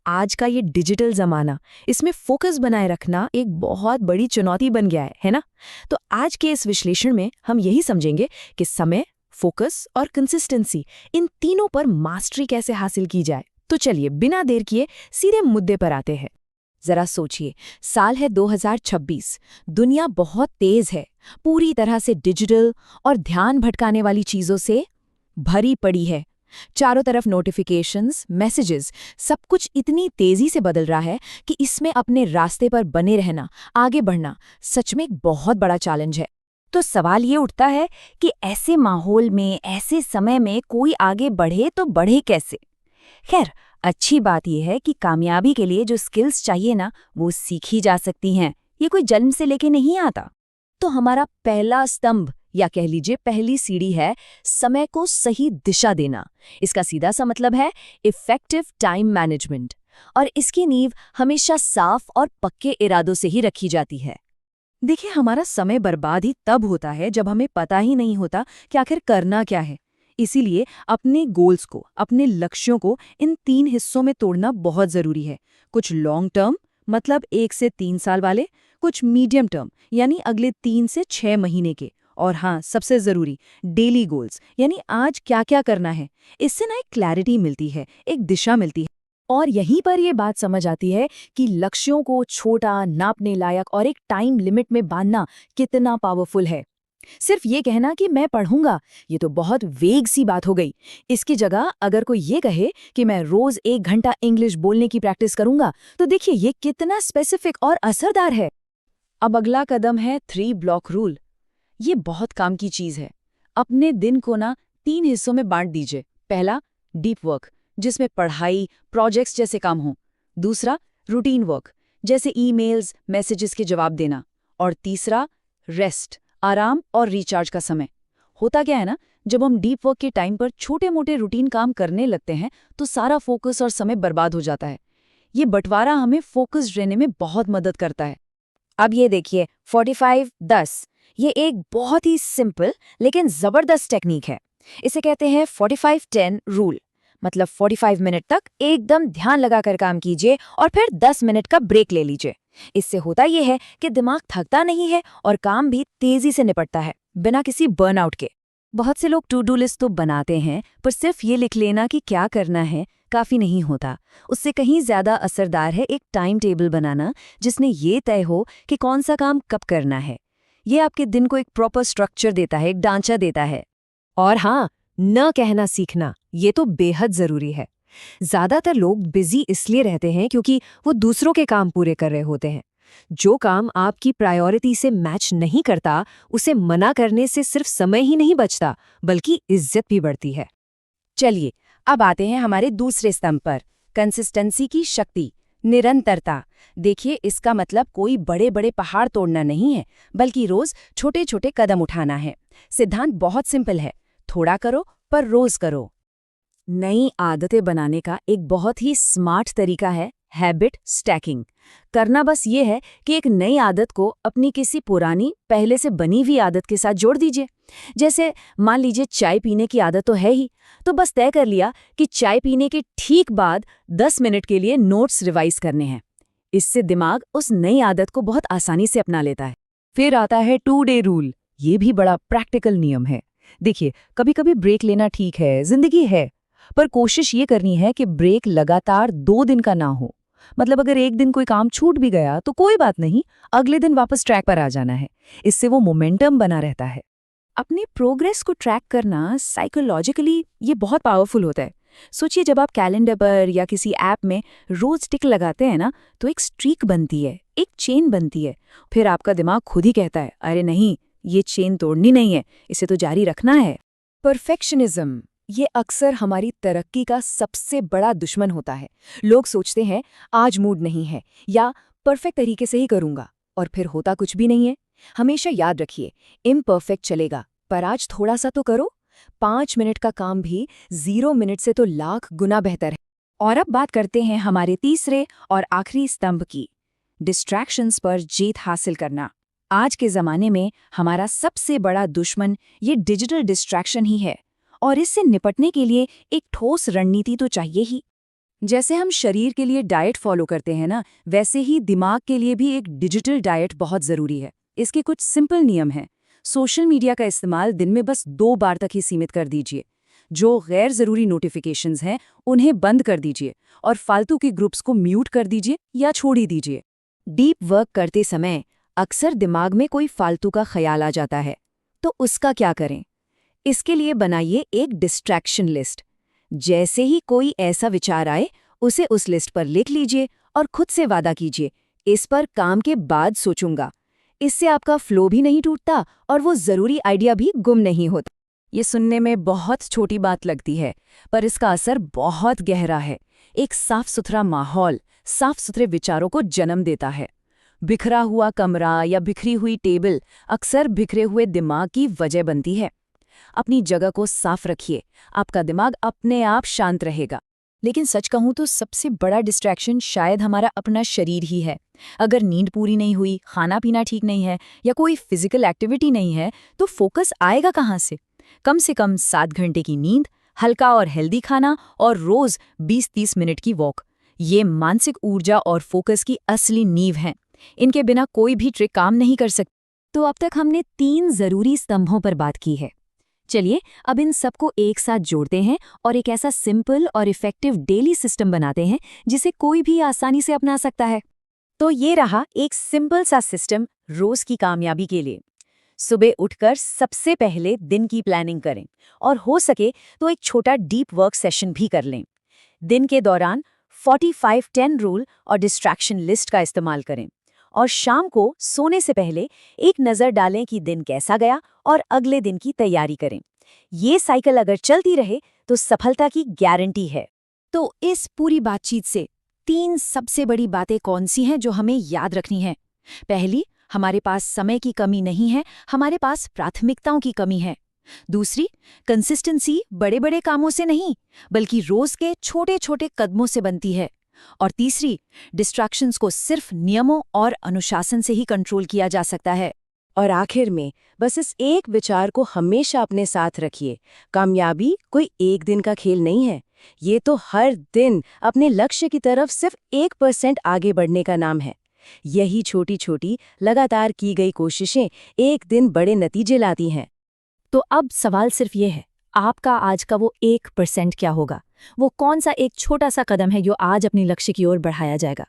आज का ये डिजिटल ज़माना, इसमें फोकस बनाए रखना एक बहुत बड़ी चुनौती बन गया है ना? तो आज के इस विश्लेषण में हम यही समझेंगे कि समय, फोकस और कंसिस्टेंसी, इन तीनों पर मास्टरी कैसे हासिल की जाए। तो चलिए बिना देर किए सीधे मुद्दे पर आते हैं। जरा सोचिए, साल है 2026, दुनिया बहुत तेज है, पूरी तरह से डिजिटल और ध्यान भटकाने वाली चीजों से भरी पड़ी है। चारों तरफ नोटिफिकेशंस, मैसेजेस, सब कुछ इतनी तेजी से बदल रहा है कि इसमें अपने रास्ते पर बने रहना, आगे बढ़ना सच में एक बहुत बड़ा चैलेंज है। तो सवाल ये उठता है कि ऐसे माहौल में, ऐसे समय में कोई आगे बढ़े तो बढ़े कैसे? खैर, अच्छी बात यह है कि कामयाबी के लिए जो स्किल्स चाहिए ना, वो सीखी जा सकती हैं। ये कोई जन्म से लेके नहीं आता। तो हमारा पहला स्तंभ या कह लीजिए पहली सीढ़ी है समय को सही दिशा देना। इसका सीधा सा मतलब है इफेक्टिव टाइम मैनेजमेंट, और इसकी नींव हमेशा साफ और पक्के इरादों से ही रखी जाती है। देखिए, हमारा समय बर्बाद ही तब होता है जब हमें पता ही नहीं होता कि आखिर करना क्या है। इसीलिए अपने गोल्स को, अपने लक्ष्यों को इन 3 हिस्सों में तोड़ना बहुत जरूरी है। कुछ लॉन्ग टर्म मतलब 1 से 3 साल वाले, कुछ मीडियम टर्म यानी अगले 3 से 6 महीने के, और हाँ, सबसे जरूरी डेली गोल्स यानी आज क्या क्या करना है। इससे ना एक क्लैरिटी मिलती है, एक दिशा मिलती है। और यहीं पर ये बात समझ आती है कि लक्ष्यों को छोटा, नापने लायक और एक टाइम लिमिट में बांधना कितना पावरफुल है। सिर्फ ये कहना कि मैं पढ़ूंगा, ये तो बहुत वेग सी बात हो गई। इसकी जगह अगर कोई ये कहे कि मैं रोज 1 घंटा इंग्लिश बोलने की प्रैक्टिस करूंगा, तो देखिए ये कितना स्पेसिफिक और असरदार है। अब अगला कदम है 3 ब्लॉक रूल। ये बहुत काम की चीज है। अपने दिन को ना 3 हिस्सों में बांट दीजिए। पहला, डीप वर्क, जिसमें पढ़ाई, प्रोजेक्ट्स जैसे काम हो। दूसरा, रूटीन वर्क, जैसे ईमेल्स, मैसेजेस के जवाब देना। और तीसरा, रेस्ट, आराम और रिचार्ज का समय। होता क्या है ना, जब हम डीप वर्क के टाइम पर छोटे मोटे रूटीन काम करने लगते हैं तो सारा फोकस और समय बर्बाद हो जाता है। ये बंटवारा हमें फोकस्ड रहने में बहुत मदद करता है। अब ये देखिए 45-10, ये एक बहुत ही सिंपल लेकिन जबरदस्त टेक्निक है। इसे कहते हैं 45-10 रूल। मतलब 45 मिनट तक एकदम ध्यान लगाकर काम कीजिए और फिर 10 मिनट का ब्रेक ले लीजिए। इससे होता यह है कि दिमाग थकता नहीं है और काम भी तेजी से निपटता है, बिना किसी बर्नआउट के। बहुत से लोग टू डू लिस्ट तो बनाते हैं, पर सिर्फ ये लिख लेना कि क्या करना है काफी नहीं होता। उससे कहीं ज्यादा असरदार है एक टाइम टेबल बनाना, जिसमें ये तय हो कि कौन सा काम कब करना है। ये आपके दिन को एक प्रॉपर स्ट्रक्चर देता है, एक ढांचा देता है। और हाँ, न कहना सीखना, ये तो बेहद जरूरी है। ज्यादातर लोग बिजी इसलिए रहते हैं क्योंकि वो दूसरों के काम पूरे कर रहे होते हैं। जो काम आपकी प्रायोरिटी से मैच नहीं करता, उसे मना करने से सिर्फ समय ही नहीं बचता, बल्कि इज्जत भी बढ़ती है। चलिए, अब आते हैं हमारे दूसरे स्तंभ पर, कंसिस्टेंसी की शक्ति, निरंतरता। देखिए, इसका मतलब कोई बड़े बड़े पहाड़ तोड़ना नहीं है, बल्कि रोज छोटे छोटे कदम उठाना है। सिद्धांत बहुत सिंपल है, थोड़ा करो पर रोज करो। नई आदतें बनाने का एक बहुत ही स्मार्ट तरीका है हैबिट स्टैकिंग। करना बस ये है कि एक नई आदत को अपनी किसी पुरानी, पहले से बनी हुई आदत के साथ जोड़ दीजिए। जैसे मान लीजिए चाय पीने की आदत तो है ही, तो बस तय कर लिया कि चाय पीने के ठीक बाद 10 मिनट के लिए नोट्स रिवाइज करने हैं। इससे दिमाग उस नई आदत को बहुत आसानी से अपना लेता है। फिर आता है 2 डे रूल। ये भी बड़ा प्रैक्टिकल नियम है। देखिए, कभी कभी ब्रेक लेना ठीक है, जिंदगी है, पर कोशिश ये करनी है कि ब्रेक लगातार 2 दिन का ना हो। मतलब अगर एक दिन कोई काम छूट भी गया तो कोई बात नहीं, अगले दिन वापस ट्रैक पर आ जाना है। इससे वो मोमेंटम बना रहता है। अपनी प्रोग्रेस को ट्रैक करना साइकोलॉजिकली ये बहुत पावरफुल होता है। सोचिए, जब आप कैलेंडर पर या किसी ऐप में रोज टिक लगाते हैं ना, तो एक स्ट्रीक बनती है, एक चेन बनती है। फिर आपका दिमाग खुद ही कहता है, अरे नहीं, ये चेन तोड़नी नहीं है, इसे तो जारी रखना है। परफेक्शनिज्म, ये अक्सर हमारी तरक्की का सबसे बड़ा दुश्मन होता है। लोग सोचते हैं आज मूड नहीं है या परफेक्ट तरीके से ही करूंगा, और फिर होता कुछ भी नहीं है। हमेशा याद रखिए, इम्परफेक्ट चलेगा, पर आज थोड़ा सा तो करो। 5 मिनट का काम भी 0 मिनट से तो लाख गुना बेहतर है। और अब बात करते हैं हमारे तीसरे और आखिरी स्तंभ की, डिस्ट्रैक्शंस पर जीत हासिल करना। आज के ज़माने में हमारा सबसे बड़ा दुश्मन ये डिजिटल डिस्ट्रैक्शन ही है, और इससे निपटने के लिए एक ठोस रणनीति तो चाहिए ही। जैसे हम शरीर के लिए डाइट फॉलो करते हैं ना, वैसे ही दिमाग के लिए भी एक डिजिटल डाइट बहुत ज़रूरी है। इसके कुछ सिंपल नियम हैं। सोशल मीडिया का इस्तेमाल दिन में बस 2 बार तक ही सीमित कर दीजिए। जो गैर ज़रूरी नोटिफिकेशंस हैं, उन्हें बंद कर दीजिए और फालतू के ग्रुप्स को म्यूट कर दीजिए या छोड़ ही दीजिए। डीप वर्क करते समय अक्सर दिमाग में कोई फालतू का ख्याल आ जाता है, तो उसका क्या करें? इसके लिए बनाइए एक डिस्ट्रैक्शन लिस्ट। जैसे ही कोई ऐसा विचार आए, उसे उस लिस्ट पर लिख लीजिए और खुद से वादा कीजिए, इस पर काम के बाद सोचूंगा। इससे आपका फ्लो भी नहीं टूटता और वो ज़रूरी आइडिया भी गुम नहीं होता। ये सुनने में बहुत छोटी बात लगती है, पर इसका असर बहुत गहरा है। एक साफ सुथरा माहौल साफ सुथरे विचारों को जन्म देता है। बिखरा हुआ कमरा या बिखरी हुई टेबल अक्सर बिखरे हुए दिमाग की वजह बनती है। अपनी जगह को साफ रखिए, आपका दिमाग अपने आप शांत रहेगा। लेकिन सच कहूँ तो सबसे बड़ा डिस्ट्रैक्शन शायद हमारा अपना शरीर ही है। अगर नींद पूरी नहीं हुई, खाना पीना ठीक नहीं है या कोई फिजिकल एक्टिविटी नहीं है, तो फोकस आएगा कहाँ से? कम से कम 7 घंटे की नींद, हल्का और हेल्दी खाना और रोज 20-30 मिनट की वॉक, ये मानसिक ऊर्जा और फोकस की असली नींव हैं। इनके बिना कोई भी ट्रिक काम नहीं कर सकती। तो अब तक हमने 3 ज़रूरी स्तंभों पर बात की है। चलिए अब इन सबको एक साथ जोड़ते हैं और एक ऐसा सिंपल और इफेक्टिव डेली सिस्टम बनाते हैं जिसे कोई भी आसानी से अपना सकता है। तो ये रहा एक सिंपल सा सिस्टम रोज की कामयाबी के लिए। सुबह उठकर सबसे पहले दिन की प्लानिंग करें और हो सके तो एक छोटा डीप वर्क सेशन भी कर लें। दिन के दौरान 45-10 रूल और डिस्ट्रैक्शन लिस्ट का इस्तेमाल करें और शाम को सोने से पहले एक नज़र डालें कि दिन कैसा गया और अगले दिन की तैयारी करें। ये साइकिल अगर चलती रहे तो सफलता की गारंटी है। तो इस पूरी बातचीत से 3 सबसे बड़ी बातें कौन सी हैं जो हमें याद रखनी है? पहली, हमारे पास समय की कमी नहीं है, हमारे पास प्राथमिकताओं की कमी है। दूसरी, कंसिस्टेंसी बड़े बड़े कामों से नहीं, बल्कि रोज के छोटे छोटे कदमों से बनती है। और तीसरी, डिस्ट्रैक्शंस को सिर्फ नियमों और अनुशासन से ही कंट्रोल किया जा सकता है। और आखिर में बस इस एक विचार को हमेशा अपने साथ रखिए, कामयाबी कोई एक दिन का खेल नहीं है। ये तो हर दिन अपने लक्ष्य की तरफ सिर्फ 1% आगे बढ़ने का नाम है। यही छोटी छोटी लगातार की गई कोशिशें एक दिन बड़े नतीजे लाती हैं। तो अब सवाल सिर्फ ये है, आपका आज का वो 1% क्या होगा? वो कौन सा एक छोटा सा कदम है जो आज अपनी लक्ष्य की ओर बढ़ाया जाएगा?